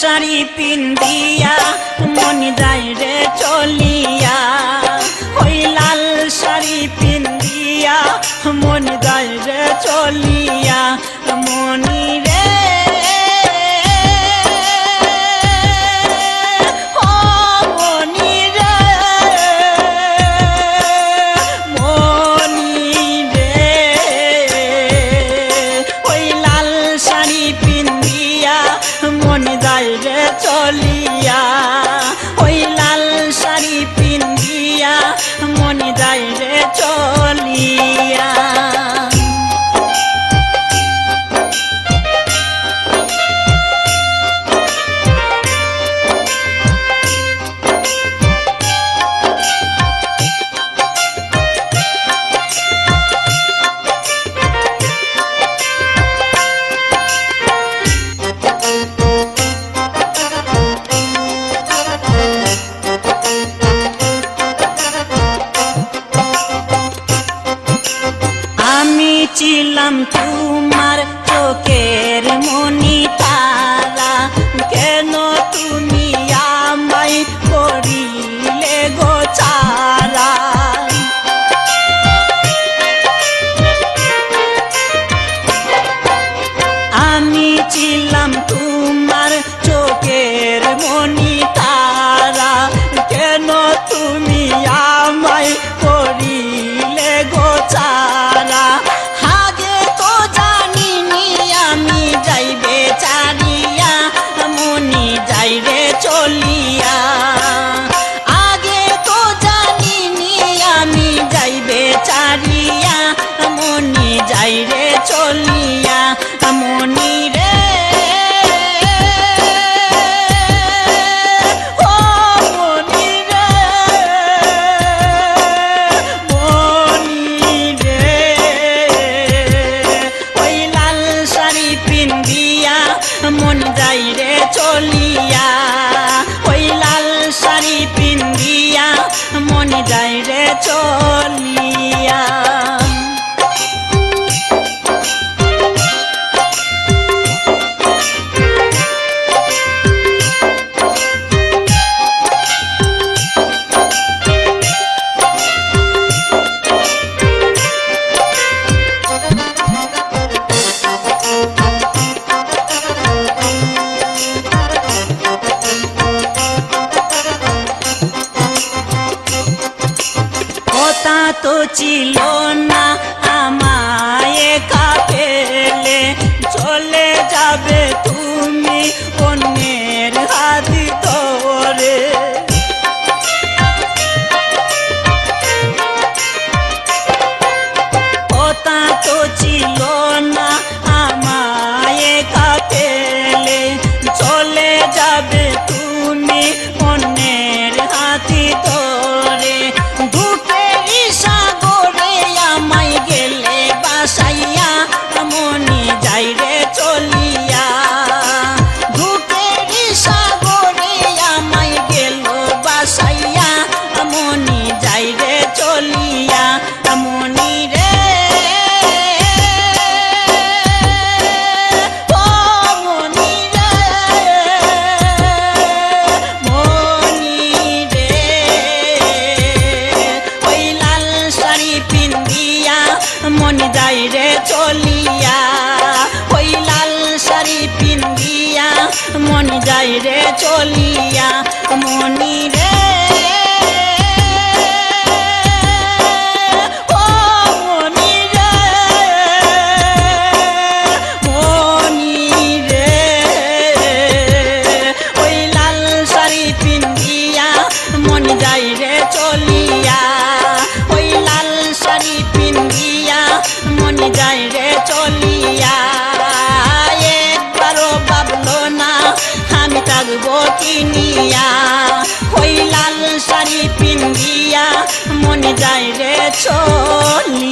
শাড়ি পিন্দিয়া মন যায় রে চলিয়া, ওই লাল শাড়ি পিন্দিয়া মন যায় রে চলিয়া, মনি রে ও মনি রে মনি রে, ওই লাল শাড়ি পিন্দিয়া মন যায় রে চলিয়া, ওই লাল শাড়ি পিন্দিয়া মন যায় রে চলিয়া। আমি ছিলাম তোমার চোখের মনি তারা, কেন তুমি আমায় করিলে গো ছাড়া, আমি ছিলাম তোমার চোখের মনি তারা, কেন তুমি আমায় করিলে গো ছাড়া, আগে তো জানিনি আমি যাইবে চারিয়া মনি যাইরে চলিয়া, আগে তো জানিনি আমি যাইবে চারিয়া মনি যাইরে চলিয়া, মনি রে ও মনি রে মনি রে, ওই লাল শাড়ি পিন্দিয়া মন যাইরে চলিয়া, ওই লাল শাড়ি পিন্দিয়া মন যাইরে চলিয়া। কথা তো ছিল না আমায় একা ফেলে, চলে যাবে তুমি অন্যের হাত ধরে, কথা তো ছিল না আমায় একা ফেলে, চলে যাবে তুমি অন্যের হাতি ধরে, দুঃখেরই সাগরে আমায় গেলে বাসাইয়া মনি যাইরে চলিয়া, দুঃখেরই সাগরে আমায় গেল বাসাইয়া মনি যাইরে চলিয়া, মনি রে ও মনি রে মনি রে, ওই লাল শাড়ি পিন্দিয়া মন যাইরে চলিয়া, ওই লাল শাড়ি পিন্দিয়া মন যাইরে চলিয়া, মনি রে ও মনি রে মনি রে, ওই লাল শাড়ি পিন্দিয়া মন যাইরে চলিয়া, ওই লাল শাড়ি পিন্দিয়া মন যাইরে চলিয়া, একবারও ভাবলো না আমি থাকবো কিনিয়া, ওই লাল শাড়ি পিন্দিয়া মন যাইরে চলিয়া।